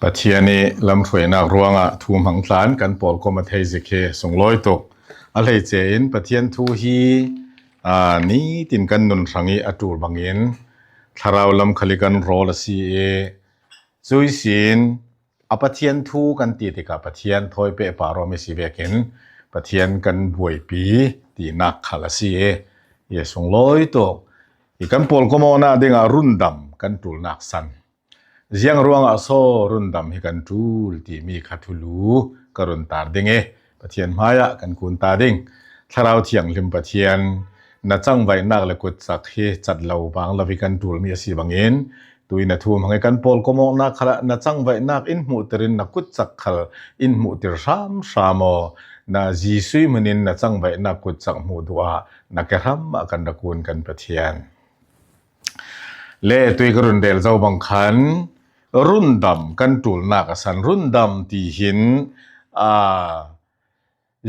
ปะเทียนีลำถวยนักรวงทูมหังทลานกันปอลก็มาเทสิเคส่งลอยตกอะไรเจนปะเทียนทูฮีนี้ตินกันนุนสังอีอตูบังเงินทาราวลำขลิกันรอลซีจุยสินปะเทียนทูกันตีติกาปะเทียนถอยเปปารอมิสิเวกินปะเทียนกันบวยปีตีนักขลซีเยส่งลอยตกอีกันปอลก็มาหน้าเด้งรุ่นดำกันตูลนักสันเสียงรวงโซรุนดำให้กันทูลที่มีขัดลูกรุนตาดิงปะเทียนมายะกันกุนตาดิงถ้าเราเที่ยงลิมปะเทียนนัดจังไว้นักเลกุดสักเฮจัดเหล่าบางลาวิกันทูลมีสีบางเงินตุยนัทูมให้กันปอลก็มองนักขละนัดจังไว้นักอินมุตรินนักกุดสักขลอินมุตรชามอนาจีซุยมันินนัดจังไว้นักกุดสักมุดัวนักกระทำกันตะกุนกันปะเทียนเล่ตุยกรุนเดลเจ้าบางขันรุ่นดำกันตูลนักสันรุ่นดำที่หิน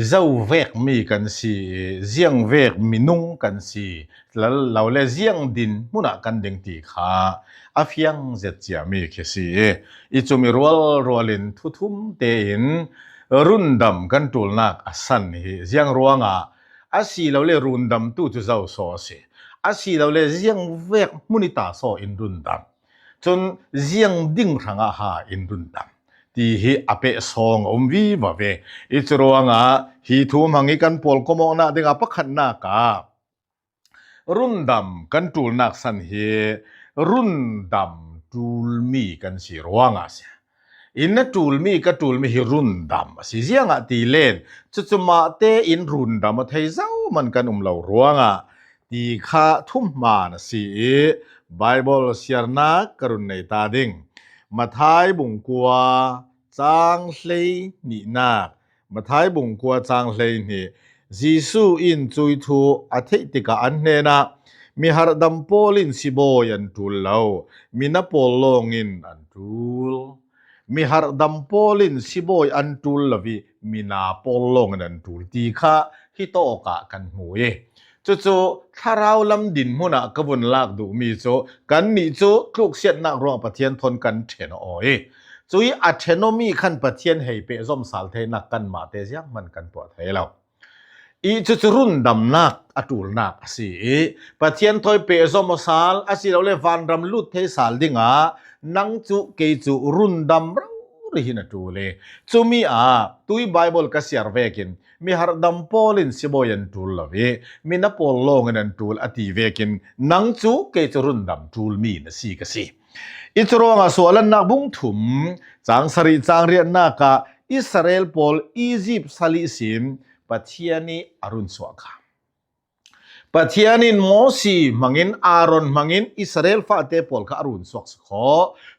เจ้าเวกมีกันสีเจียงเวกมีนุ่งกันสีแล้วเราเล่เจียงดินมุนักกันดึงตีขาอาฟยังเจ็ดเจียมีแค่สีอีจุมีรัวลินทุ่มเตินรุ่นดำกันตูลนักสันนี่เจียงรัวงอาศีเราเล่รุ่นดำตู้เจ้าโซเสอาศีเราเล่เจียงเวกมุนิตาโซอินรุ่นดำจนเสียงดิ่งทางหาอินรุนดำที่ฮีอเปซองวีบเวอิจรวงฮีทูมังกันปอลก็มองนาเด็กปักขันนาการุ่นดำกันตูลนักสันเฮรุ่นดำตูลมีกันสิรวงเสียอินนัตูลมีกับตูลมีฮีรุ่นดำสิเสียงตีเล่นจุมาเตอินรุ่นดำมาไทยเจ้ามันกันเหล่ารวงที่ข้าทุ่มมาสิBible เสียนักกรุณในตาดิ่งมาท้ายบุงกัวจางเลยนี่นักมาท้ายบุงกัวจางเลยนี่จีซูอินจุยทูอาทิติกาอันเนนะมีหาดัมโพลินสิโบยันทูลเลามีนับโพลงอินอันทูลมีหาดัมโพลินสิโบยันทูลลวีมีนาโพลงอันทูลตีข้าฮิโตกะกันหวยจู่ๆถ้าเราลำดินมุนักกบุนลากดูมีจู่กันนี่จู่คลุกเสียนนักรวงปะเทียนทนกันเทนโอยจู่อีอัจฉริมีขันปะเทียนให้เปซอมสาลเทนักกันมาเตเสียงมันกันปวดให้เราอีจู่ๆรุ่นดำนักอตูลนักสิปะเทียนถอยเปซอมสาลอาศิเราเลวันรำลุดเทสาลดิ่งนังจู่เกจู่รุ่นดำเราหินตูเลจู่มีตุยไบเบิลกัสยาร์เวกินมีหาดัมโพลินสิโบยันทูลลวีมีนับโพลงนันทูลอติเวกินนังจูเกจรุนดัมทูลมีนสีกสีอิจรวงส่วนนักบุงถุมจางสริจางเรียนนักอิสราเอลโพลอียิปต์สลิสิมปัทยานีอรุณสวากาปัทยานีโมซีมังอินอารอนมังอินอิสราเอลฟาเตโพลกับอรุณสวกสขอ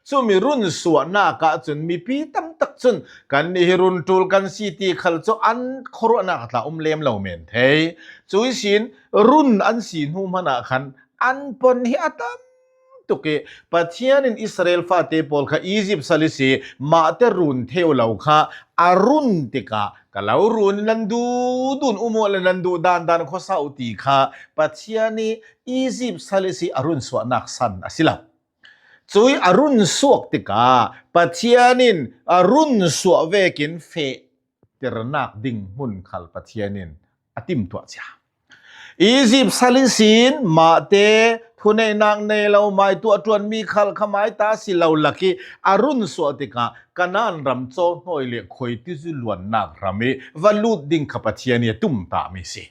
จู่มีรุ่นสวนนักจนมีปีตั้มตักจนกันนี่รุ่นทูลกันสิตีขลจู่อันโครนักตาเลมเหล่าเมนเทยจู่สินรุ่นอันสินหูมันนักขันอันปนฮิอัตมตุกปัทยานีอิสราเอลฟาเตโพลกับอียิปต์สลิซีมาเตรุ่นเทวเหล่าข้าอารุณติกากล่าวรุ่นนันดูดุนอุโมลนันดูดานข้อสาวตีข้าปัทยานีอียิปต์สลิซีอารุณสวนักสันอสิลาจุยอารุณสวกติกาปัทยานินอารุณสวเวกินเฟเตรนักดิ่งมุนขัลปัทยานินอติมตัวจ้าอียิปต์สลิซีนมาเตทุนนางในเราไม่ตัวจวนมีขัลขมายตาสิเราลักอารุณสวติกากันนันรำโจหน่อยเลี้ยคอยที่จุลวนนักรำวัลูดดิ่งขับปัทยานีตุ่มตามิสิ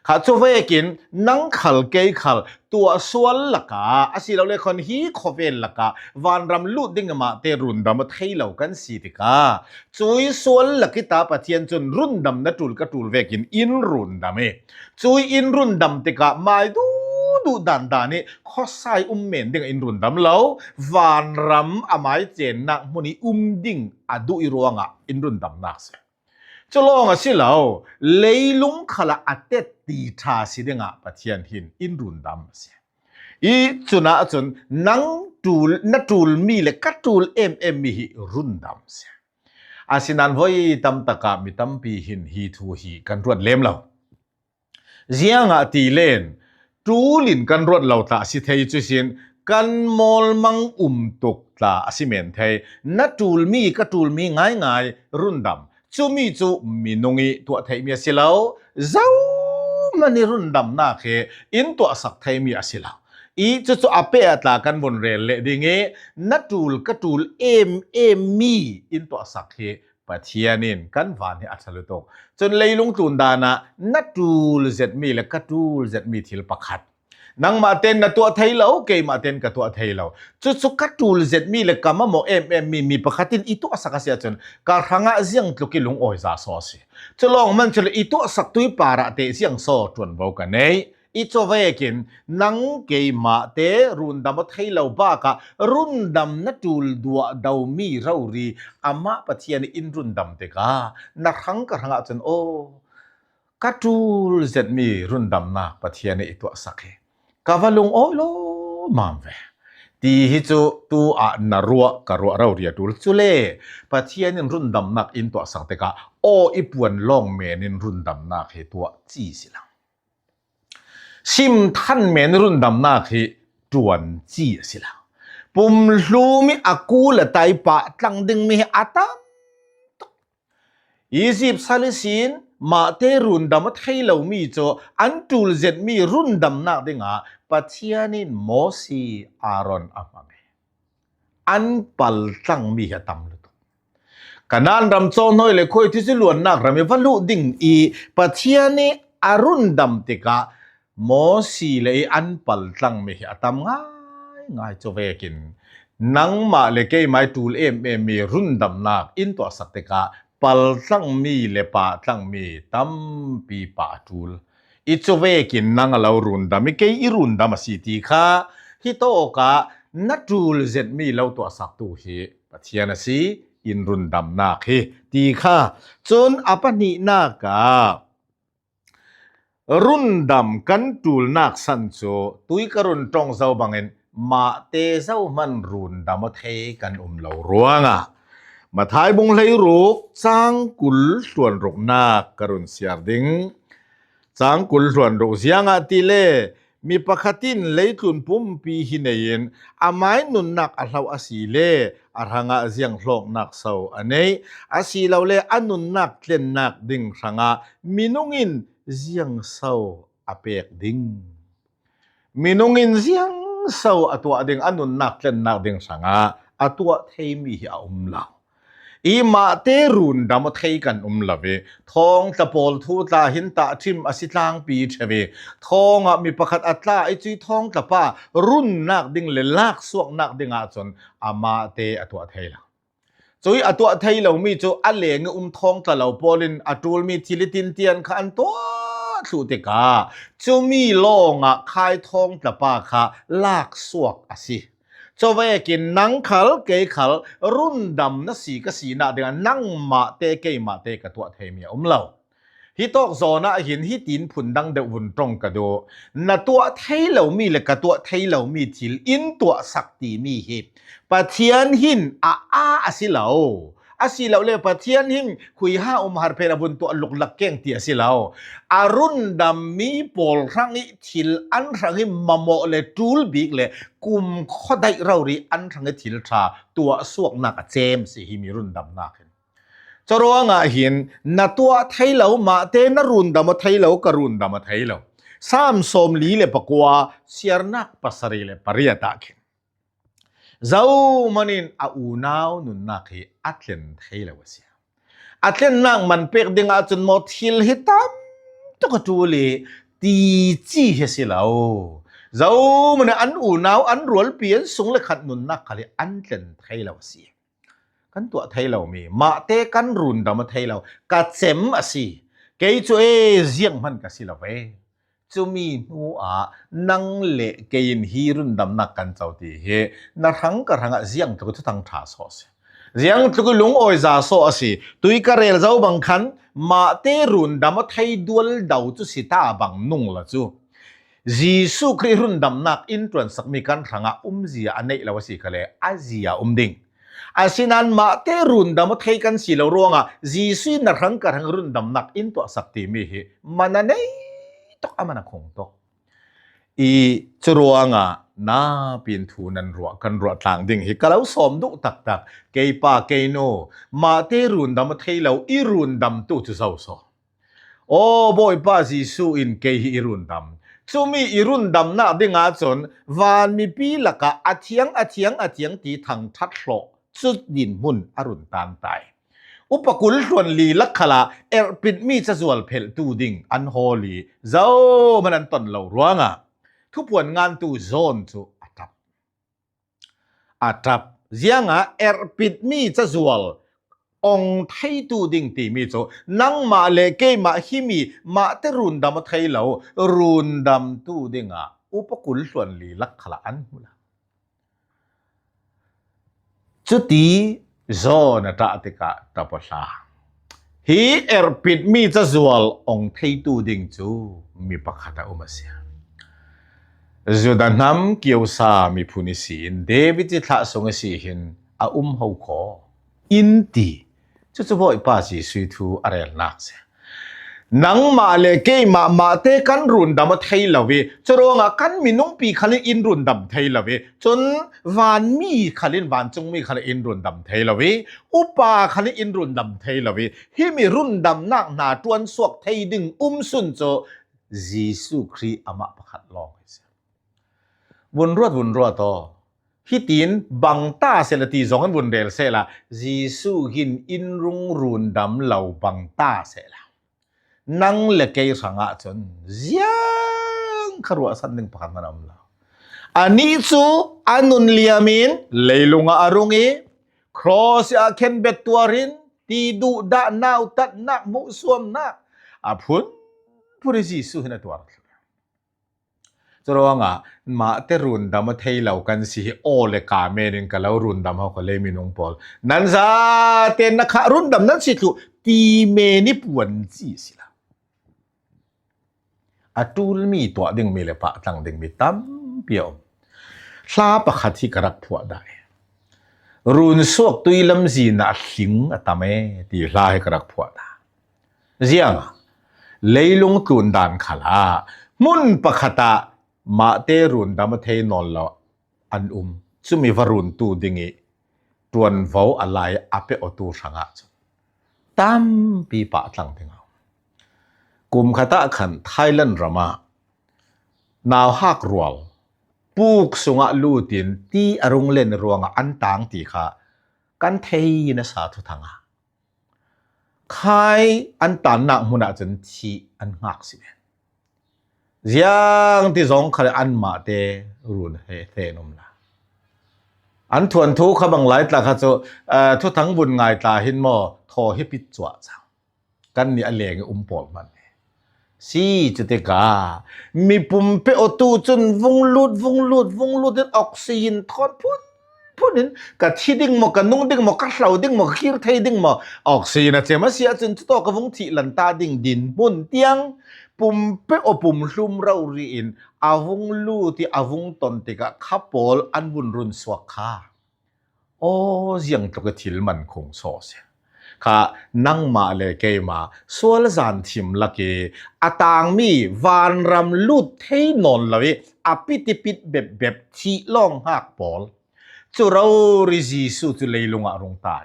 ข้าจะเวกินนังขัลเกยขัลตัวส่วนลักอาศิเราเลี้ยคนฮีขเวลลักวันรำลูดดิ่งมาเตรุนดำมาไทยเรากันสิติกาจุยส่วนลักตาปัทยานจนรุนดำนัตุลกตุลเวกินอินรุนดำจุยอินรุนดำติกาไม่ดูดันนี่ข้อใส่เมนดิ่งอินรุนดำแล้ววันรำอามายเจนนักมุนีดิ่งอดูอิรวงอินรุนดำนักเสจะลองสิเราเลยลุงขละอัตเตตีทาสิดิ่งปัทยานหินอินรุนดำเสอีจุน่าจนนังตูลนัตูลมีเลกัตูลมีรุนดำเสอาศินันไว้ตั้มตะกามิตั้มปีหินฮีทูฮีกันรวดเล่มเราเจียงตีเลนตูลินกันรวดเราตาสิเทยจุสิน กันมอลมังตุกตาอสิเมนเทนัตูลมีกตูลมีง่ายรุนดำจูมีจูมีนงีตัวไทยมีสิลาวเจ้ามันนี่รุนดำนาเคอินตัวสักไทยมีสิลาวอีจุอาเปะตากันบนเรลเลดิเงนัตูลกตูลเอมมีอินตัวสักเฮปะเทียนินกันวานให้อัศลุตกจนเลยลงตุนดานะนัตูลเจ็ดมีและกตูลเจ็ดมีทิลปะขัดนังมาเต้นนะตัวไทยเราเกยมาเต้นกับตัวไทยเราจุกตูลเจ็ดมีและกามะโมเอ็มมีปะขัดตินอีตัวสักเสียจนการหางะเสียงตุกิลงโอยซาซอสิจะลองมันจะเลยอีตัวสักตุยปาระเตเสียงโซจวนเบากันเนยอีโจเวกินนังเกยมาเตรุนดำไทยเราบ้ากะรุนดำนัตูลดัวดาวมีเรารีอามาปะเทียนอินรุนดำเตกานักหังกะหังอาจนโอกะตูลเจ็ดมีรุนดำนาปะเทียนอีตัวสักเฮกะวะลงโอโลมามเวตีฮิจูตูอะนารัวกะรัวเราเรียตูลจุเลปะเทียนรุนดำนักอินตัวสักเตกาโออีปวนลองเมนินรุนดำนักเฮตัวจีสิลังชิมท่านเมนรุนดำนาคีจวนจีสิละปุ่มลูมิอากูละไตปะตั้งดึงมีอาตาม20 ซาลิสินมาเตรุนดำไทยเรามีโจอันตูลเจ็ดมีรุนดำนาดิงาปัจเจียนินโมซีอารอนอามาเมอันปัลตั้งมีเหตัมลุตุกันนั้นรำโจน้อยเลยคุยที่สิลวนนักรำมีวัลุดิ่งอีปัจเจียนิอารุนดำติกาโมสีเลยอันปัลตั้งไม่เหตามง่ายจะเวกินนังมาเลยเกยไม่ตูลมีรุนดำนักอินตัวสักเตกาปัลตั้งมีเลยปะตั้งมีตั้มปีปะตูลอิจะเวกินนังเรารุนดำไม่เกยรุนดำมาสิทีค่ะฮิโตกานัดตูลเจ็ดมีเราตัวสักตัวเฮปะเทียนสิอินรุนดำนักเฮทีค่ะจนอปนินาการุนดำกันตูลนักสันโจตุยกรุนตรงเจ้าบังเงินมาเตเจ้ามันรุนดำมาเทกันเหล่ารัวงะมาท้ายบงเลยรูกจางกุลส่วนรุกนักกรุนเสียดิงจางกุลส่วนรุกเสียงติเลมีปะขัดินเลยตุนปุ่มปีหินเย็นอาไม้นุนนักอาเราอาศีเลอารังอาเสียงหลอกนักเศร้าอันนี้อาศีเราเลอนุนนักเล่นนักดิ่งรังอามินุงินเสียงเศร้าอเปกดิ่งมินุงินเสียงเศร้าอตัวดิ่งอนุนนักเล่นนักดิ่งรังอาตัวเทมีหิอาลาอีมาเตรุนดำมาเทกันลาเวทองตะโพลทูตาหินตาทิมอสิตางปีเชเวทองมีประคัดอัตลาไอจีทองตะป้ารุ่นนักดิ่งเลลากสวกนักดิ่งอาจนอามาเตอตัวเทละจุยอตัวไทยเรามีจูอัลเลงทองตะเหล่าโพลินอตูลมีทิลิตินเตียนขันตัวสุติกาจูมีโลงคายทองตะป้าค่ะลากสวกอสิเจ้าเวกินนังขัลเกยขัลรุ่นดำนัสีกสีนาเดือนนังมาเตเกยมาเตกตัวเทมีเหล่าฮิตอกโซนะหินฮิตินผุนดังเดวุนตรงกระโดนตัวไทยเหล่ามีและกตัวไทยเหล่ามีทิลอินตัวสักตีมีฮิปะเทียนหินอาสิเหล่าอาศิเหล่าเลยปะเทียนหินคุยห้าหารเพลบุนตัวลุกลักเก่งเตียสิเหล่าอารุนดำมีปอลรังอิทิลอันรังอิมโมเลตูลบิกเลกุมข้อได้เรารีอันรังอิทิลชาตัวสวกนักเจมสิฮิมิรุนดำนักจะรู้งาหินนตัวไทยเหล่ามาเตนรุนดำไทยเหล่ากรุนดำไทยเหล่าสามสมลีเลปกว่าเสียนักปัสรีเลปริยตาขินเจ้ามันอินอูนาวนุนนักฮีอัตเลนไทยเลวเสียอัตเลนนักมันเปิดดิ่งอาจนหมดฮิลฮิตามตุกตูลีตีจีเฮสิลาวเจ้ามันอันอูนาวอันรัวเปลี่ยนส่งเลขัดนุนนักเลยอันเลนไทยเลวเสียกันตัวไทยเรามีมาเตกันรุนดำไทยเรากัดเซมอสิเกยจ่วยเสียงมันกัสิลาเวจูมีนัวนังเละเกยินฮีรุนดำนักกันเจ้าตีเฮนารังกระหังเสียงตุกทุตังท่าโซสิเสียงตุกลุงโอยซาโซอสิตุยกระเรลเจ้าบังคันมาเตรุนดำไทยดวลดาวจุสิตาบังนุ่งละจูจีสุคริรุนดำนักอินทรันสักมีกันรังเสียอันนี้ละวสิกะเลอาเซียดิ่งอาศินันมาเตรุนดำไทยกันสิลาวรวงจีสุนรังกระหังรุนดำนักอินตัวสักตีมีเฮมันนั่นตกอามันคงตกอีจรวง นาปีนทูนันรัวกันรัวต่างดิ่งฮิกะเลาสอมดุตักตักเกยปาเกยโนมาเตรุนดำเทยเลาอีรุนดำตุจุเซาโซโอ้บอยปาจีสูอินเกยอีรุนดำซูมีอีรุนดำนาดิ่งอาจนวานมีปีละกะอาเทียงตีทางทัดโลสุดดินมุนอรุนตานไตอุปกุลส่วนลีลักขลาปิดมีจะสวลเพลตูดิ่งอันโฮลีเจ้ามันอันตนเหล่ารัวงะทุกผลงานตูโซนจูอาทับเสียงปิดมีจะสวลองไทยตูดิ่งตีมีโจนังมาเลเกมาฮิมีมาเตรุนดำไทยเหล่ารุนดำตูดิ่งอุปกุลส่วนลีลักขลาอันมุละจุดที่zona ta atika tapasa hi erpit mi chazual ong theitu ding chu mi pakhata umasya zudanam kiusa mi phuni sin david chi tha songa si hin a ho kho inti chu chu boi pa si sui thu arel nak se nang ma le ke ma te kan run dam thei lawe choronga kan minung pi khalin in run dam thei lawe chon wan mi khalin wan chung mi khalin in run dam thei lawe upa khalin in run dam thei lawe hi mi run dam nak na tuan suak thei ding sun cho jisu khri ama pakhat long wun ruat to hi tin bang ta selati zong an wun del se la jisu hin in run dam lau bang ta se laนังเลกยสังอาจนยังขรัวสันนึงพักมันอำลาอันนี้ซูอันุนเลียมินเลยลงอารุงีครอสอาเคนเบตตัวรินตีดูดาหนาวตัดนักมุสวมนักพุนผู้ริจิสุหินตัวรักจะร้องมาเตรุนดามเทยเหล่ากันสิโอเลกาเมรินกันแล้วรุนดามเขาก็เลยมีนงปอลนั่นซะเตนนักรุนดามนั้นสิทุตีเมนิปวนจีสิละatul mi to ding mi le pa tang ding mi tam pio sa pa khathi karak phwa dai run suak tui lam ji na hling atame ti la he karak phwa da ziang leilung kun dan khala mun pa khata ma te run dam the non lo an chumi varun tu dingi tuan vau alai ape otu sanga tam pi pa tang dingกุมขตะขันไทยแลนด์รามาหนาวฮักรัวปูกสุงะลูตินตีอรุงเล่นรวงอันต่างตีค่ะกันเทยนสาธุทางใครอันต่างนักมุนาจนทีอันหักสิเยังที่สองใครอันมาเตรุนเทนมละอันทวนทุกขบังไหลตาค่ะจะทุกทั้งบุญไงตาหินมอทอให้ปิดจั่วจังกันนี่อันเลี้ยงปอดมันsi chutika mi pumpe otu chun vunglut den oxygen thon punin ka thiding mo ka nungding mo ka hlauding mo khir theiding mo oxygen a chema sia chun to ka vung thi lan ta ding din mun tiang pumpe opum hlum rau ri in avung lu ti avung ton ti ka khapol an bun run swakha o jiang to ka thil man khong so seข้านั่งมาเลยเกมาสวลจานทิมละเกอาตางมีวานรำลุดเทนนเลยอปิติปิดแบบที่ล่องหักปอลจุเราริจิสุตุเลยลงอารมณ์ตาย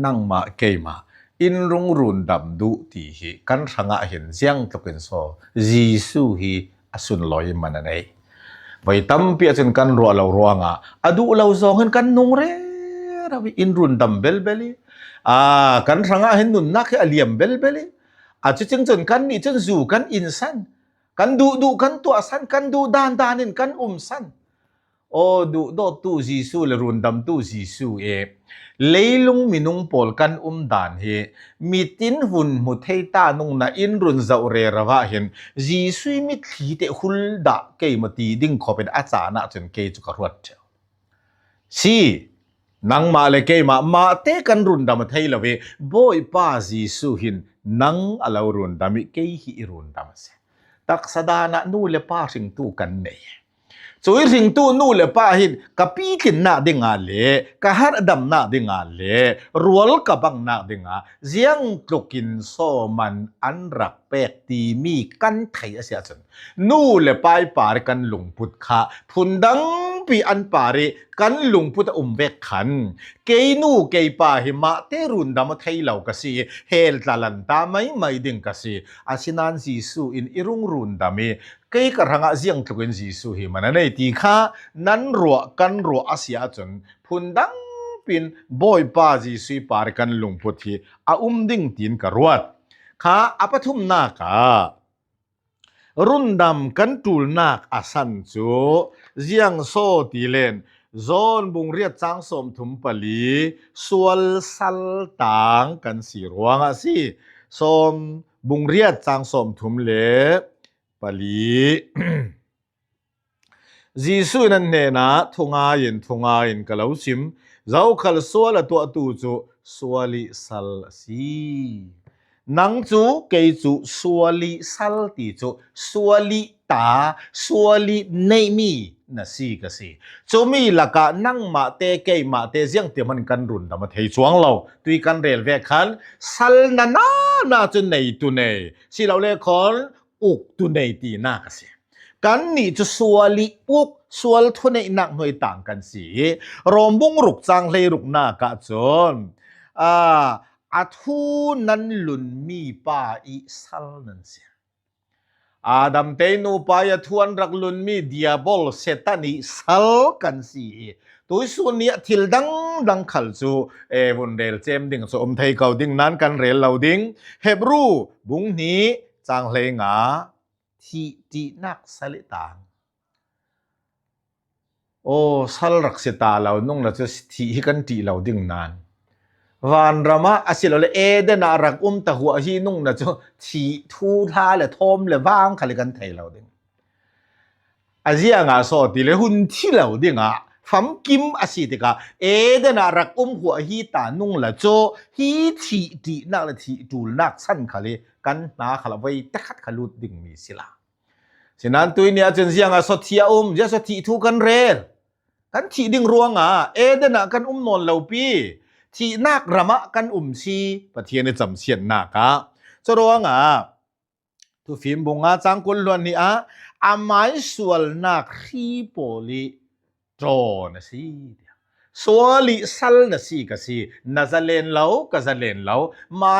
นั่งมาเกมาอินรุงรุนดำดุตีฮีกันสังอาเห็นเสียงตะกินโซจิสุฮีอสุนลอยมันอะไรไว้ตั้มเปียจนกันรัวเรารัวงาอดูเราซองกันนงเร่เราอินรุนดำเบลลีกันสังอาเห็นนุนนักเลียมเบลลีอาจจะจึงจนกันนี่จนสู่กันอินสันกันดูกันตัวสันกันดูดานนินกันสันโอ้ดูโดตู้จิสูเลรุนดำตู้จิสูเลยลุงมินุงปอลกันดานเฮมีตินหุ่นมุเทตานุงนาอินรุนเจ้าเรระวะเห็นจิสูมิทีเตหุลดะเกยมตีดิ่งขอเป็นอาจารย์จนเกยจุกรวดเจ้าสินังมาเลยเกยมาเตกันรุนดำเทยละเวบอยป้าจิสูหินนังอลาวรุนดำเกยฮิรุนดำเสตักสดานะนู่เลป้าสิงตู้กันเนย จุยริงตู้นู่เลป้าหินกับปีกินนาดิงาเลกะฮัดดำนาดิงาเลรัวลกับบังนาดิงาเจียงตลุกินโซมันอันรักเป็กตีมีกันไทยเสียจนนู่เลป้ายปาริกันหลงพุทธะพุนดังปีอันปาริกันหลงพุทธเวกขันเกยนู่เกยป้าหิมะเตรุนดามไทยเหล่ากะสีเฮลตาลันตาไม่ดิงกะสีอาชินันจีสูอินอิรุงรุนดามีเกยกระหังเจียงตลุกินจีสูหิมันในตีข้านั้นรัวกันรัวอาเสียจนพุนดังปินบอยป้าจีสุยปาริกันหลงพุทธิอาดิ่งตีนกรวดข้าอปทุมนาการุนดำกันตูลนักอาสันจูเจียงโซตีเลนโซนบุงเรียดจางสมทุมปลีสวลสัลตางกันสีรวงอาสิสมบุงเรียดจางสมทุมเลปลีจีสุนันเนนะทุงายินกะลาวซิมเจ้าขลสวลตัวตูจูสวลิสัลสีนังจูเกยจูสวลิสัลติจูสวลิตาสวลิเนมีนะสีกะสีจูมีละกะนังมาเตเกยมาเตเจียงเตมันกันรุนดามาเทจวงเราตุยกันเรลเวคันสัลนาจุเนยตุเนยสิเราเลคอนอุกตุเนยตีนากะสีกันนี่จะสวลิอุกสวลทุเนยนักหน่วยต่างกันสีรอมบุงรุกจางเลยรุกนากะจนอาทูนันลุนมีป้าอีสัลนันเสียอาดัมเตนูปายทวนรักลุนมีดิอาบอลเซตันีสัลกันสีตัวส่วนนี้ทิลดังขัลจูวุนเรลเจมดิ่งสมไทยเก่าดิ่งนั้นกันเรลเหล่าดิ่งเฮบรูบุงนี้จางเลงาที่ดีนักสลิตางโอ้สัลรักเสตาเรานุ่งเราจะที่กันตีเราดิ่งนั้นวันรามาอาศิลเลเดนารักตะหัวฮีนุ่งนะจ๊ะที่ทูท่าเลทอมเลว่างขลิกันไทยเราดิ่งอาเจียงอาสอติเลหุ่นที่เราดิ่งฟัมกิมอาศิติกาเดนารักหัวฮีตานุ่งละจ๊ะฮีที่ดีนักละที่ดูนักสั้นขลิกันนาขลไว้ตะขัดขลุดดิ่งมีสิละฉะนั้นตัวนี้อาจารย์เจียงอาสอที่จะสอที่ทูกันเรลกันที่ดิ่งรวงเดนากันนอนเหล่าปีที่นักระมะกันชีประเทศในจำเชียนนักจะร้องทุฟิมบงจังกุลล้วนนี่อาไม้ส่วนนักขีโปลิโตนะสิสวลิสัลนะสิกสิน่าจะเล่นเหลาก็จะเล่นเหลาไม้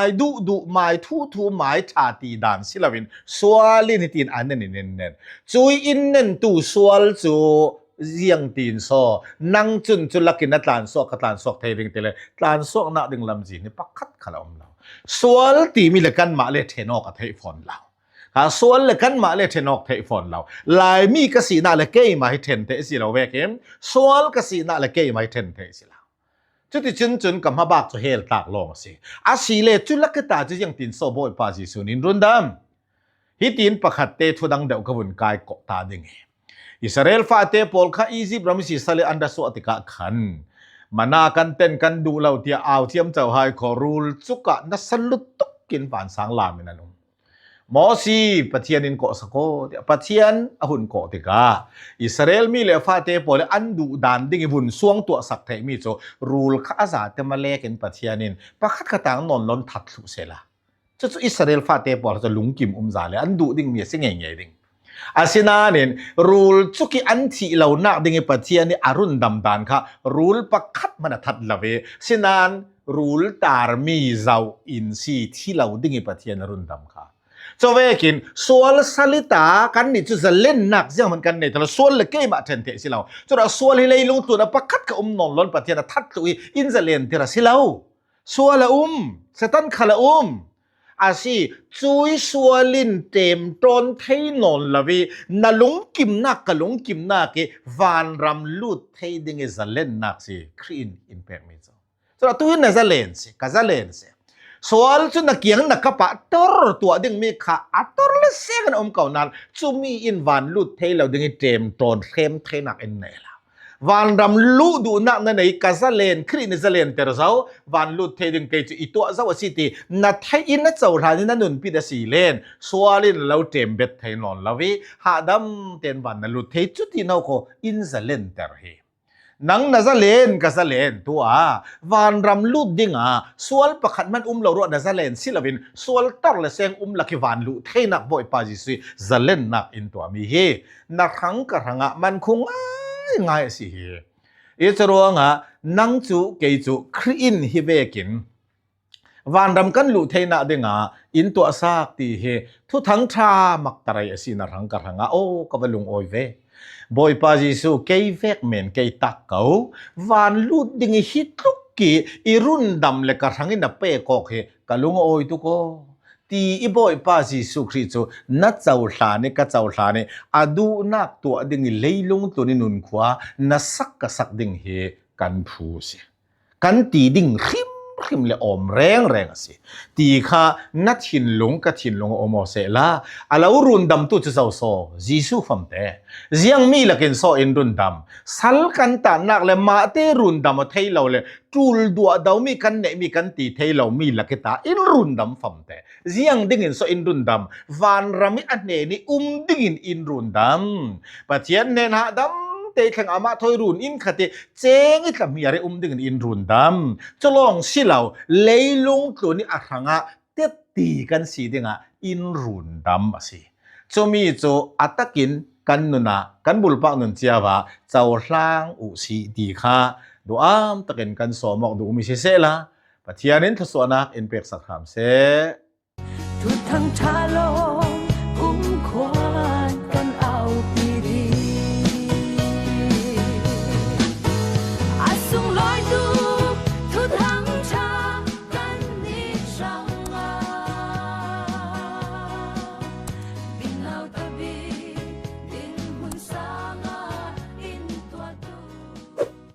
ดุไม้ทูไม้ชาตีดานสิลาวินสวลินิตินอันนั้นเน้นจุยอินเน้นตูสวลจูเจียงตีนโซนังจุนลักกินนัดลานโซกลานโซกไทยริงเตเลลานโซกนักดึงลำจีนี่ปักคัดขลาเราสวลตีมีเลกันมาเลเทนอกไทยฟอนเราสวลเลกันมาเลเทนอกไทยฟอนเราลายมีกสีนาเลเกยมาให้เทนเทสิเราเวกเอ็มสวลกสีนาเลเกยมาให้เทนเทสิเราจุดที่จุนกับมาบักจะเฮลตากลงสิอาศิเลจุลักตาจะยังตีนโซโบยปาจิสุนินรุนดามฮิตีนปักขัดเตทุดังเดวกบุนกายเกาะตาดึงอิสราเอลฟาเตปอลข้าอียิปต์รามิสิสเลอันดาสวติกะขันมานากันเต้นกันดูเราเตียเอาเทียมเจ้าไฮคอรูลจุกะนัสลุตุกกินผ่านสังลามินันมอซีปะเทียนินโกสโกปะเทียนอหุนโกติกาอิสราเอลมีเลฟาเตปอลอันดูดานดิ่งบุญสวงตัวสักเทมีโจรูลข้าซาเตมาเลกินปะเทียนินปะคัดกระตังนอนล้นทัดสุเสละจะอิสราเอลฟาเตปอลจะลุงกิมซาเลอันดูดิ่งมีสิ่งใหญ่ดิ่งอาศินานินรูลชุกิอันที่เราหน้าดิ่งปะเทียนี่อรุณดำดานค่ะรูลปะคัดมันทัดละเวศินานรูลตาร์มีเจ้าอินซีที่เราดิ่งปะเทียนอรุณดำค่ะจะเวกินส่วนสลิตากันนี่จะเล่นหนักเสียงมันกันเนี่ยแต่ละส่วนเลยเกี่ยมาเทนเทสิเราจะเราส่วนที่เลยลงตัวนะปะคัดกับนอนล้นปะเทียนทัดตัวอินจะเล่นที่เราสิเราส่วนละเสตันขละอาศิจุยสวลินเต็มตอนเทนอนละวีนาลงกิมนักกะลงกิมนักเกวานรำลุดเทดิ่งจะเล่นนักสิครีนอินแพกมิโซจะเราตัวนั้นจะเล่นสิก็จะเล่นสิส่วนจุนักเกียงนักกะปะตอร์ตัวดิ่งมีขาอัตอร์เลเซกันเก่านั้นจุมีอินวานลุดเทเราดิ่งเต็มตอนเทมเทนักเอ็นเนล่ะ van ram lu du na na nei kazalen khri ni zalen ter zau van lu the ding ke chu itwa zaw city na thai in na chaw ra ni na nun pi da si len swalin lo tem bet thai non lawi ha dam ten van na lu the chu ti no ko in zalen ter he nang nazalen kazalen tua van ram lu dinga swal pakhat man lo ro nazalen silawin swal tar le seng laki van lu theinak boy pa ji si zalen nak in tua mi he na khang ka ranga man khung ngai si he e charo nga nang chu ke chu khrin hi vekin van ram kan lu theina dinga in to sak ti he thu thang tha mak tarai asina rang ka ranga o ka balung oi ve boy pa jisu kei vek men kei tak kau van lu ding hi tluk ki irun dam le ka rangin na pe kok he kalung oi tu ko ti i boy pa jisu khristo na chaw hla ne ka chaw hla ne adu nak to ding leilung to ni nun khwa na sak ka sak ding he kan phu se kan ti ding khim le om reng asi ti kha na thin lung ka thin lung omo se la ala urun dam tu chu so jisu famte jiang mi lakin so in run dam sal kan ta nak le ma te run dam thei lo le tul dua daw mi kan ne mi kan ti thei lo mi lakita in run dam famte jiang ding in so in run dam van rami ane ni ding in run dam pathian nen ha dam te khang ama thoi run in khate cheng i tlam yare ding in run dam cholong silaw leilung tloni ahranga te ti kan si dinga in run dam asi chomi cho atakin kan nuna kan bulpa nun chiawa chaw hlang u si ti kha duam takin kan somok du mi se la pathianin thosona in pek sakham se tu thang tha lo